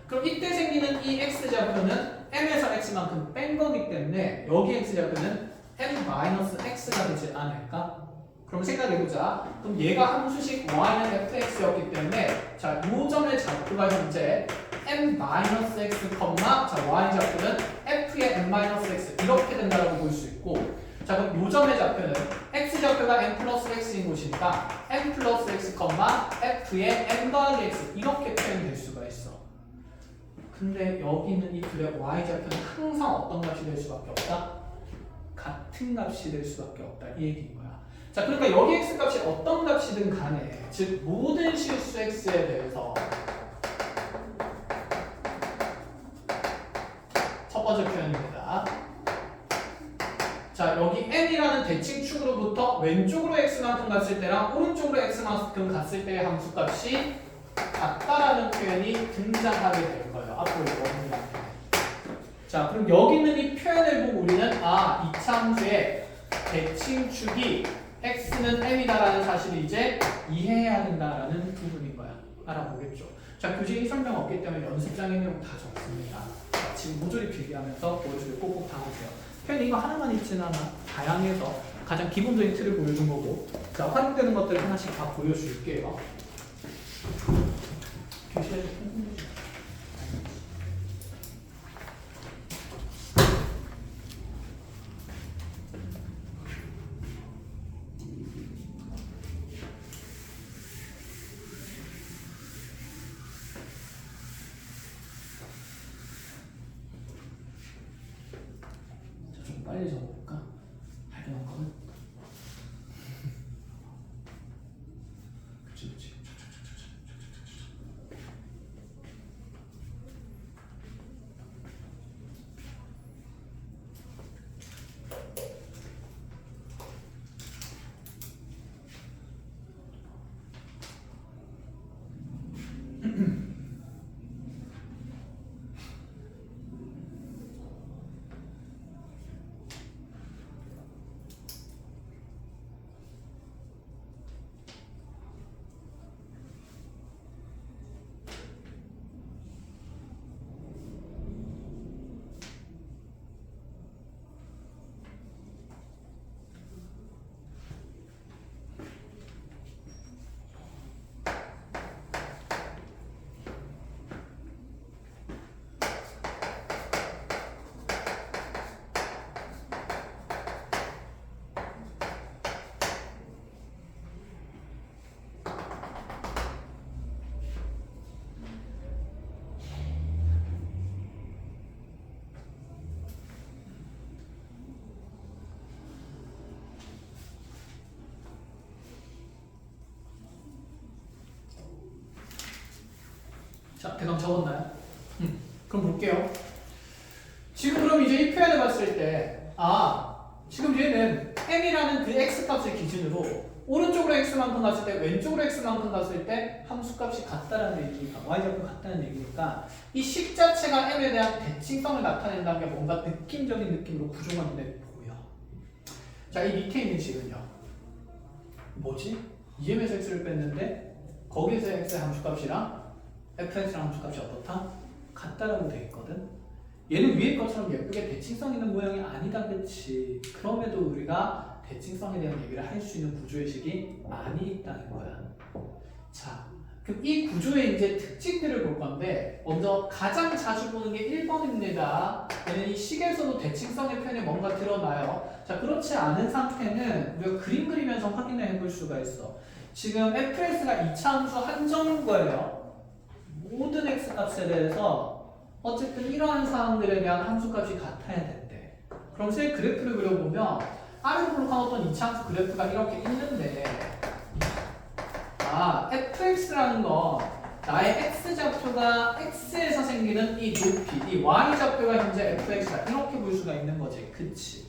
그럼 이때 생기는 이 x좌표는 m에서 x만큼 뺀 거기 때문에 여기 x좌표는 m-x가 되지 않을까? 그럼 생각해보자. 그럼 얘가 함수식 y는 fx였기 때문에 자, 요 점의 좌표가 현재 m-x, 자, y 좌표는 f의 m-x 이렇게 된다라고 볼 수 있고, 자, 그럼 요 점의 좌표는 x 좌표가 m 플러스 x인 곳이니까 m 플러스 x, f의 m 더하기 x 이렇게 표현될 수가 있어. 근데 여기 있는 이 둘의 y 좌표는 항상 어떤 값이 될 수밖에 없다? 같은 값이 될 수밖에 없다. 이 얘기인 거야. 자, 그러니까 여기 x 값이 어떤 값이든 간에, 즉 모든 실수 x에 대해서 첫 번째 표현입니다. 자, 여기 n이라는 대칭축으로부터 왼쪽으로 x만큼 갔을 때랑 오른쪽으로 x만큼 갔을 때의 함수값이 같다라는 표현이 등장하게 될 거예요. 앞으로 여러분들한테. 자, 그럼 여기 있는 이 표현을 보고 우리는 2차 함수의 대칭축이 x는 m이다라는 사실을 이제 이해해야 된다라는 부분인 거야. 알아보겠죠. 자, 교재에 설명 없기 때문에 연습장에 내용 다 적습니다. 자, 지금 모조리 필기하면서 보여주길 꼭꼭 담으세요. 표현 이거 하나만 있지는 않아. 다양해서 가장 기본적인 틀을 보여준 거고, 자, 활용되는 것들을 하나씩 다 보여줄게요. 교실에서 궁금해지죠? 좀 빨리 적어볼까? 할게 많거든. 그치. 그냥 적었나요? 그럼 볼게요. 지금 그럼 이제 이 표현을 봤을 때, 지금 얘는 m이라는 그 x값을 기준으로 오른쪽으로 x만큼 갔을 때 왼쪽으로 x만큼 갔을 때 함수값이 같다라는 얘기니까 y좌표 같다는 얘기니까 이 식 자체가 m에 대한 대칭성을 나타낸다는 게 뭔가 느낌적인 느낌으로 구조가 눈에 보여. 자, 이 밑에 있는 식은요. 뭐지? 2m에서 x를 뺐는데 거기서 x의 함수값이랑 fx랑 함수값이 어떻다? 같다라고 돼 있거든. 얘는 위에 것처럼 예쁘게 대칭성 있는 모양이 아니다, 그치? 그럼에도 우리가 대칭성에 대한 얘기를 할 수 있는 구조의식이 많이 있다는 거야. 자, 그럼 이 구조의 이제 특징들을 볼 건데, 먼저 가장 자주 보는 게 1번입니다. 얘는 이 식에서도 대칭성의 표현이 뭔가 드러나요. 자, 그렇지 않은 상태는 우리가 그림 그리면서 확인을 해볼 수가 있어. 지금 fx가 2차 함수 한정인 거예요. 모든 x 값에 대해서 어쨌든 이러한 사항들에 대한 함수값이 같아야 된대. 그럼 제 그래프를 그려보면 아래로 블록한 어떤 2차 함수 그래프가 이렇게 있는데 fx라는 건 나의 x좌표가 x에서 생기는 이 높이, 이 y좌표가 현재 fx다 이렇게 볼 수가 있는 거지, 그치?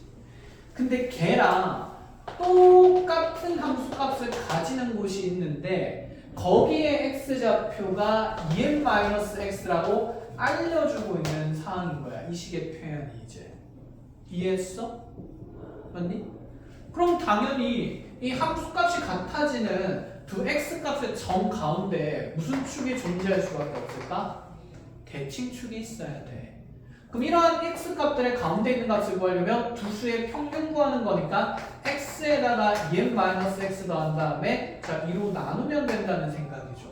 근데 걔랑 똑같은 함수값을 가지는 곳이 있는데 거기에 x좌표가 2n-x라고 알려주고 있는 상황인 거야. 이 식의 표현이 이제. 이해했어? 맞니? 그럼 당연히 이 함수값이 같아지는 두 x값의 점 가운데 무슨 축이 존재할 수밖에 없을까? 대칭축이 있어야 돼. 그럼 이러한 x값들의 가운데 있는 값을 구하려면 두 수의 평균 구하는 거니까 x에다가 2n-x 더한 다음에 자 2로 나누면 된다는 생각이죠.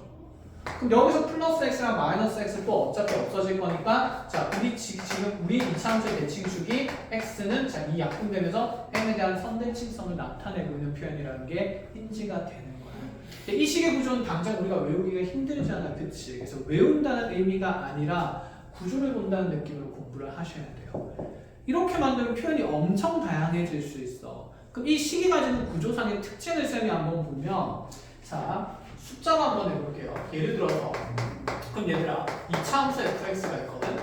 그럼 여기서 플러스 x랑 마이너스 x 또 어차피 없어질 거니까 자 지금 우리 2차 함수의 대칭축이 x는 자 이 약분되면서 m에 대한 선대칭성을 나타내고 있는 표현이라는 게 인지가 되는 거야. 이 식의 구조는 당장 우리가 외우기가 힘들잖아, 그치? 그래서 외운다는 의미가 아니라 구조를 본다는 느낌으로 공부를 하셔야 돼요. 이렇게 만들면 표현이 엄청 다양해질 수 있어. 그럼 이 식이 가지는 구조상의 특징을 쌤이 한번 보면 자 숫자로 한번 해볼게요. 예를 들어서 그럼 얘들아 2차 함수 fx가 있거든.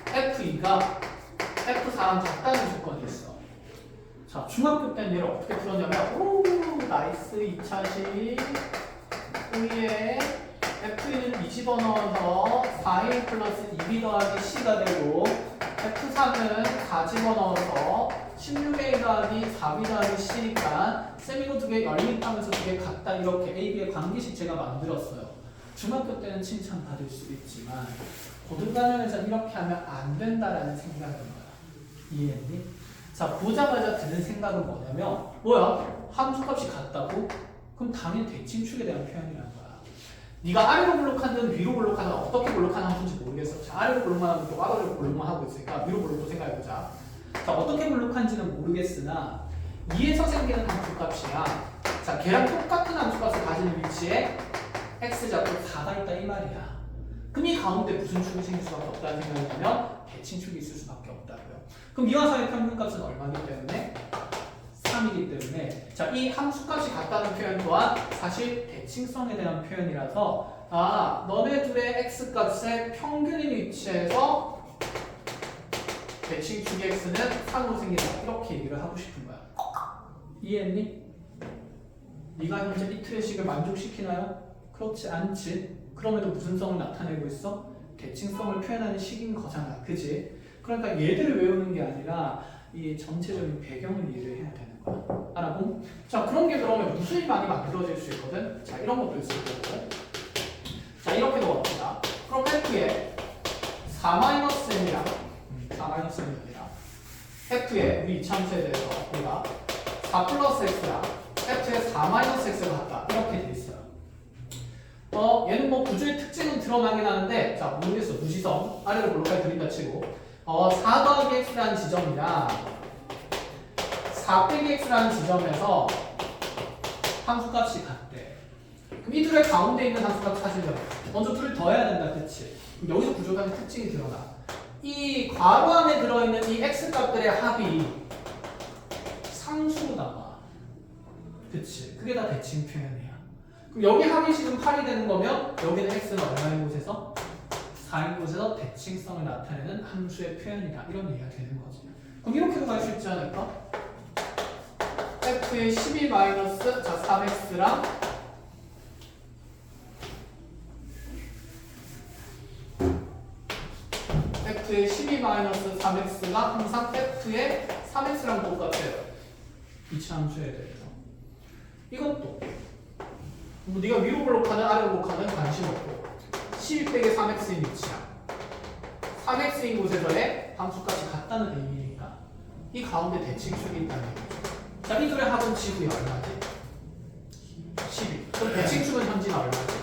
f2가 f4랑 같다는 조건이 있어. 자 중학교 때는 얘를 어떻게 풀었냐면 오 나이스 2차식 위에 f2는 뒤집어 넣어서 4a 플러스 2b 더하기 c가 되고 f3은 4 집어넣어서 16a 더하기 4b 더하기 c니까 세미로 두 개 연립하면서 두 개 같다 이렇게 a, b의 관계식 제가 만들었어요. 중학교 때는 칭찬받을 수 있지만 고등과정에서 이렇게 하면 안 된다라는 생각인 거야. 이해했니? 자 보자마자 드는 생각은 뭐냐면 뭐야? 함수값이 같다고? 그럼 당연히 대칭축에 대한 표현이라는 거야. 네가 아래로 블록하든 위로 블록하든 어떻게 블록하는 함수인지 모르겠어. 자, 아래로 블록만 하면 또 아래로 블록만 하고 있으니까 위로 블록도 생각해보자. 자, 어떻게 블록한지는 모르겠으나 2에서 생기는 함수값이야. 자, 걔랑 똑같은 함수값을 가지는 위치에 x좌표 4가 있다 이 말이야. 그럼 이 가운데 무슨 축이 생길 수밖에 없다는 생각이냐면 대칭축이 있을 수밖에 없다고요. 그럼 이와 사이의 평균값은 얼마이기 때문에? 3이기 때문에 자, 이 함수값이 같다는 표현 또한 사실 대칭성에 대한 표현이라서 너네 둘의 x값의 평균인 위치에서 대칭축의 x는 3으로 생긴다 이렇게 얘기를 하고 싶은 거야. 이해했니? 네가 현재 이 틀의 식을 만족시키나요? 그렇지 않지. 그럼에도 무슨 성을 나타내고 있어? 대칭성을 표현하는 식인 거잖아, 그지? 그러니까 얘들을 외우는 게 아니라 이 전체적인 배경을 이해를 해야 되는 거야. 알아보? 자, 그런 게 그러면 무수히 많이 만들어질 수 있거든. 자, 이런 것도 있을 거고. 자, 이렇게도 봅시다. 그럼 f에 4-m이랑 4-m이 아니라 f에 우리 이차함수에 대해서 우리가 4 플러스 x랑 f에 4-x가 같다. 이렇게 돼 있어요. 얘는 뭐 구조의 특징은 드러나긴 하는데 자, 모르겠어. 무지성. 아래로 블록까지 그린다 치고 4 더하기 x라는 지점이랑 4 빼기 x라는 지점에서 함수값이 같대. 그럼 이 둘의 가운데 있는 함수값 찾으려면 먼저 둘을 더해야 된다, 그치? 그럼 여기서 구조간의 특징이 드러나. 이 괄호 안에 들어있는 이 x값들의 합이 상수로 나와. 그치? 그게 다 대칭 표현이야. 그럼 여기 합이 지금 8이 되는 거면 여기는 x는 얼마인 곳에서? 4인 곳에서 대칭성을 나타내는 함수의 표현이다. 이런 얘기가 되는 거지. 그럼 이렇게도 갈 수 있지 않을까? f의 12 마이너스 자 3x랑 f의 12 마이너스 3x가 항상 f의 3x랑 똑같아요. 이차함수에 대해서. 이것도 뭐 네가 위로 블록하든 아래로 블록하든 관심 없고 12 빼기 3x인 위치야. 3x인 곳에서의 함수값이 같다는 의미니까 이 가운데 대칭축이 있다는 얘기죠. 자, 이 둘의 합은 지구에 얼마지? 12. 그럼 대칭축은 현지는 얼마지?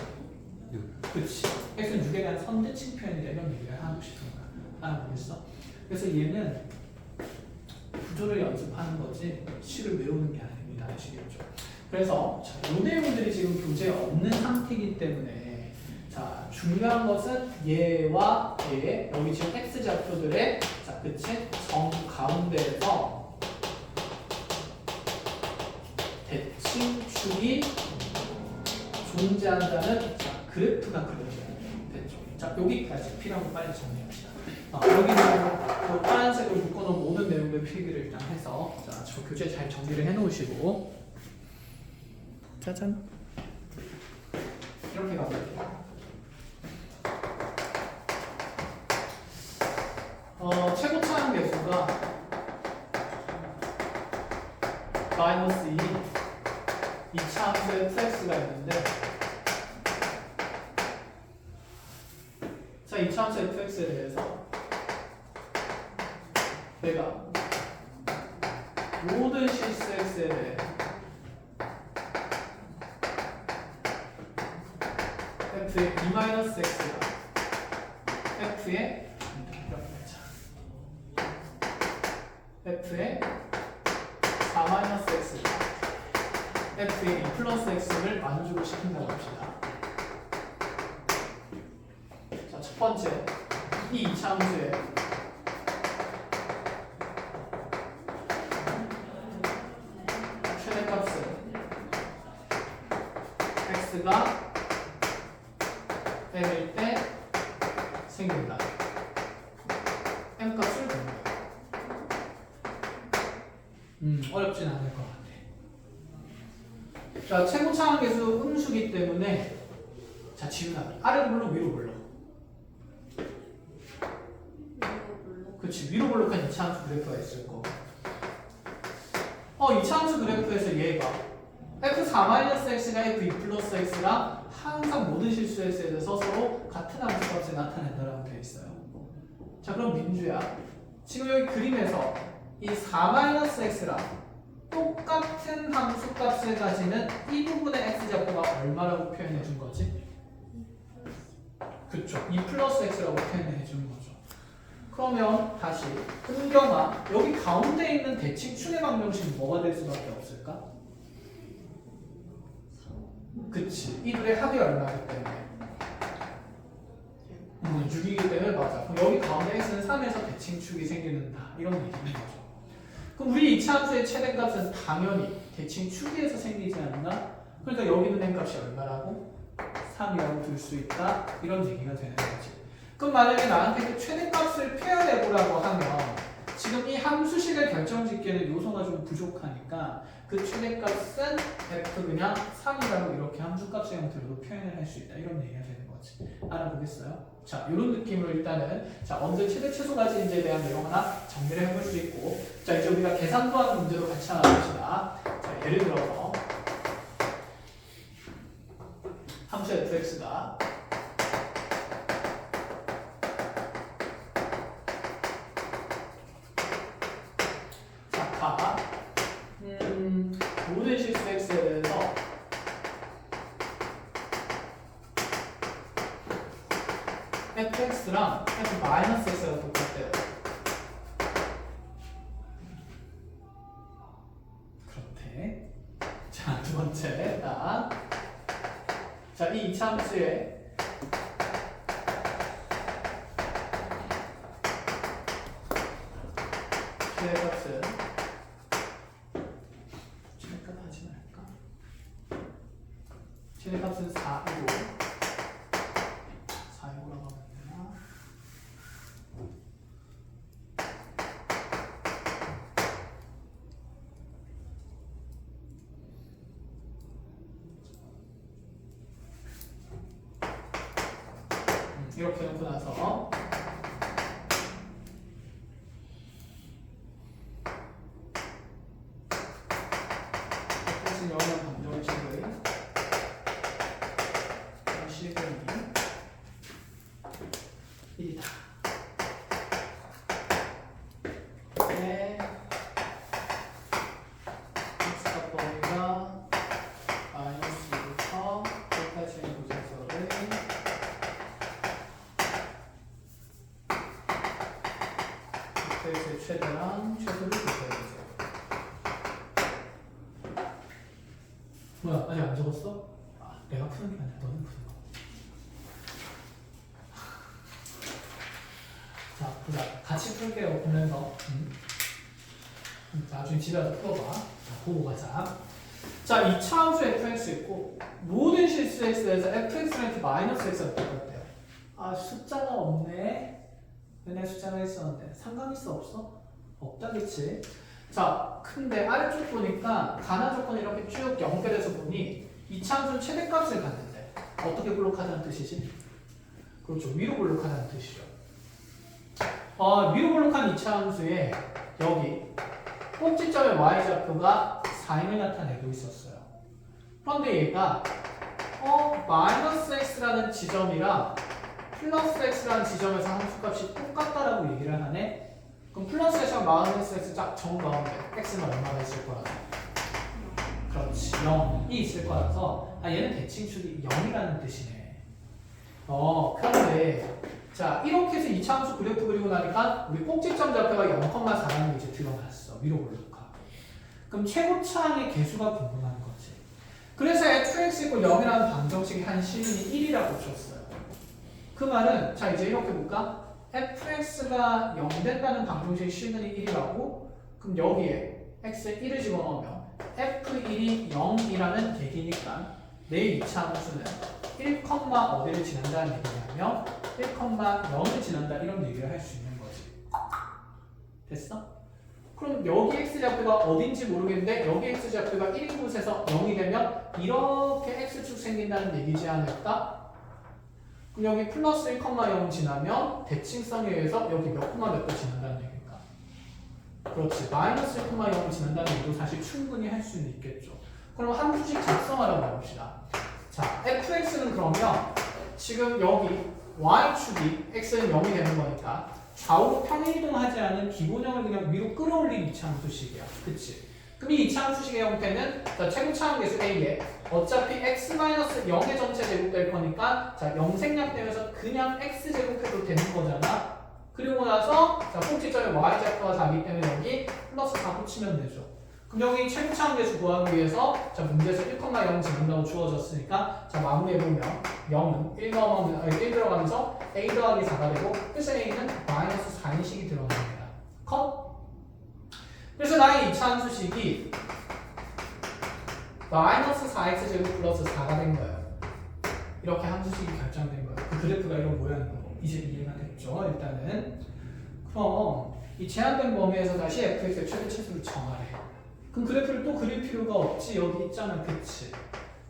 6. 그치. x는 6에 대한 선대칭 표현이다. 이런 얘기를 하고 싶은 거야. 알아보겠어? 그래서 얘는 구조를 연습하는 거지 식을 외우는 게 아닙니다. 아시겠죠? 그래서 자, 이 내용들이 지금 교재에 없는 상태이기 때문에 자, 중요한 것은 얘와 얘 여기 지금 x 좌표들의 자, 그치? 정 가운데에서 대칭축이 존재한다는 자, 그래프가 그려져야 됐죠. 자, 여기까지 필요한 거 빨리 정리합시다. 여기는 파란색으로 묶어놓은 모든 내용들 필기를 일단 해서 자, 저 교재 잘 정리를 해놓으시고 짜잔 이렇게 가볼게요. 최고 차항 계수가 마이너스 2 2차 함수의 fx가 있는데 자, 2차 함수 fx에 대해서 내가 모든 실수 x에 대해 f의 2-x가 f의 f의 4-x가 f의 2+x를 만족을 시킨다고 합시다. 자, 첫 번째 이 2차 함수의 최대값은 x가 m일 때 생긴다. m 값을 구해요. 어렵진 않을 것 같아. 자, 최고 차항 계수 음수기 때문에 자, 지우나기. 아래로 불러, 위로 불러. 그렇지, 위로 블록한 2차 함수 그래프가 있을 거고. 2차 함수 그래프에서 얘가 f4-x가 f2+x랑 항상 모든 실수 x에 대해서 서로 같은 함수값을 나타낸다라고 되어 있어요. 자, 그럼 민주야, 지금 여기 그림에서 이 4-x랑 똑같은 함수값을 가지는 이 부분의 x좌표가 얼마라고 표현해 준 거지? 그쵸, 2+x라고 표현해 준 거죠. 그러면 다시 은경아, 여기 가운데 있는 대칭축의 방정식은 뭐가 될 수밖에 없을까? 그치, 이 둘의 합이 얼마이기 때문에 6이기 때문에 맞아. 그럼 여기 가운데 x는 3에서 대칭축이 생기는다. 이런 얘기인 거죠. 그럼 우리 2차 함수의 최대값은 당연히 대칭축에서 생기지 않나? 그러니까 여기 있는 n값이 얼마라고? 3이라고 둘 수 있다. 이런 얘기가 되는 거지. 그럼 만약에 나한테 그 최대값을 표현해보라고 하면 지금 이 함수식을 결정짓기에는 요소가 좀 부족하니까 그 최대값은 f 그냥 3이라고 이렇게 함수값의 형태로 표현을 할 수 있다. 이런 얘기가 되는 거지. 알아보겠어요? 자, 이런 느낌으로 일단은 자, 언제 최대 최소까지인지에 대한 내용 하나 정리를 해볼 수 있고, 자, 이제 우리가 계산도하는 문제도 같이 하나 봅시다. 자, 예를 들어서 함수 fx가 모든 실수 x에 대해서 fx랑 f-x가 똑같대요. 그렇대. 자, 두 번째 자, 이 2차 함수의 최대값은 최대값 최대값은 4이고 4이고라고 하면 되나? 이렇게 놓고 나서 여기는 방정식의 식은 1이다. 네. x값 범위가 마이너스부터 여기까지의 고정서를 x의 최대랑 최소를 구해주세요. 뭐야, 아직 안 적었어? 아, 내가 푸는 게 아니라 너는 푸는 거. 자, 보자. 같이 풀게요, 보면서. 나중에 집에 가서 풀어봐. 자, 보고 가자. 자, 2차 함수 fx 있고, 모든 실수 x에서 fx랑 마이너스 x가 똑같대요. 아, 숫자가 없네. 맨날 숫자가 있었는데. 상관 있어, 없어? 없다, 그치? 자, 근데 아래쪽 보니까 가나 조건이 이렇게 쭉 연결해서 보니 2차 함수는 최대값을 갖는데 어떻게 블록하자는 뜻이지? 그렇죠. 위로 블록하자는 뜻이죠. 위로 블록한 2차 함수에 여기 꼭지점의 y좌표가 4인을 나타내고 있었어요. 그런데 얘가 마이너스 x라는 지점이랑 플러스 x라는 지점에서 함수값이 똑같다라고 얘기를 하네. 그럼 플러스 x랑 마이너스 x 쫙 정 가운데 x는 얼마나 있을 거라서? 그렇지, 0이 있을 거라서 얘는 대칭축이 0이라는 뜻이네. 그런데 자, 이렇게 해서 2차 함수 그래프 그리고 나니까 우리 꼭지점 좌표가 0,4라는 게 이제 드러났어. 위로 올라가. 그럼 최고차항의 개수가 궁금한 거지. 그래서 fx = 0이라는 방정식이 한 실근이 1이라고 줬어요. 그 말은 자, 이제 이렇게 볼까? fx가 0 된다는 방정식의 실근이 1이라고, 그럼 여기에 x에 1을 집어넣으면 f1이 0이라는 얘기니까 내 2차 함수는 1, 어디를 지난다는 얘기냐면 1,0을 지난다 이런 얘기를 할 수 있는 거지. 됐어? 그럼 여기 x좌표가 어딘지 모르겠는데 여기 x좌표가 1인 곳에서 0이 되면 이렇게 x축 생긴다는 얘기지 않을까? 그럼 여기 플러스 1,0 지나면 대칭성에 의해서 여기 몇 콤마 몇 도 지난다는 얘기일까? 그렇지. 마이너스 1,0을 지난다는 얘기도 사실 충분히 할 수는 있겠죠. 그럼 함수식 작성하라고 해봅시다. 자, fx는 그러면 지금 여기 y축이 x는 0이 되는 거니까 좌우로 평행이동하지 않은 기본형을 그냥 위로 끌어올린 2차 함수식이야. 그치? 그럼 이 2차 함수식의 형태는 자, 최고차항 계수 a에 어차피 x-0의 전체 제곱될 거니까 자, 0 생략되면서 그냥 x제곱해도 되는 거잖아. 그리고 나서 자, 꼭지점에 y좌표가 4기 때문에 여기 플러스 4 붙이면 되죠. 그럼 여기 최고차항 계수 구하기 위해서 자, 문제에서 1,0 지른다고 주어졌으니까 자, 마무리해보면 0은 1 들어가면서 a 더하기 4가 되고 그래서 a는 마이너스 4인식이 들어갑니다. 컷? 그래서 나의 2차 함수식이 마이너스 4x제곱 플러스 4가 된 거예요. 이렇게 함수식이 결정된 거예요. 그 그래프가 이런 모양이고 이제 이해가 됐죠? 일단은 그럼 이 제한된 범위에서 다시 fx의 최대 치수를 정하래. 그럼 그래프를 또 그릴 필요가 없지. 여기 있잖아. 그치?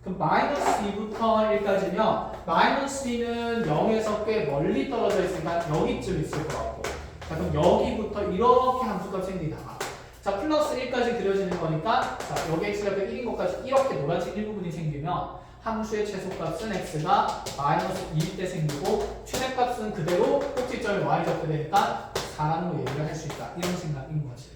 그럼 마이너스 2부터 1까지면 마이너스 2는 0에서 꽤 멀리 떨어져 있으니까 여기쯤 있을 것 같고 자, 그럼 여기부터 이렇게 함수가 생기다가 자, 플러스 1까지 그려지는 거니까 자, 여기 x좌표 1인 것까지 이렇게 노란색 일부분이 생기면 함수의 최소값은 x가 마이너스 2일 때 생기고 최대값은 그대로 꼭지점에 y좌표 되니까 4라는 거 얘기를 할 수 있다. 이런 생각인 거지.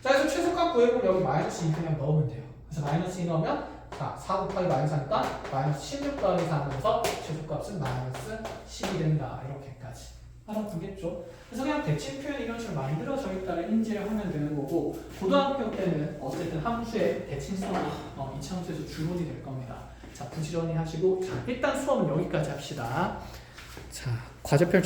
자, 그래서 최소값 구해보면 여기 마이너스 2 그냥 넣으면 돼요. 그래서 마이너스 2 넣으면 자, 4 곱하기 마이너스 하니까 마이너스 16 더하기 4 하면서 최소값은 마이너스 10이 된다. 이렇게까지 알아두겠죠. 그래서 그냥 대칭 표현이 이런 식으로 만들어져 있다를 인지를 하면 되는 거고 고등학교 때는 어쨌든 함수의 대칭성이 2차 함수에서 주문이 될 겁니다. 자, 부지런히 하시고 자, 일단 수업은 여기까지 합시다. 자, 과제표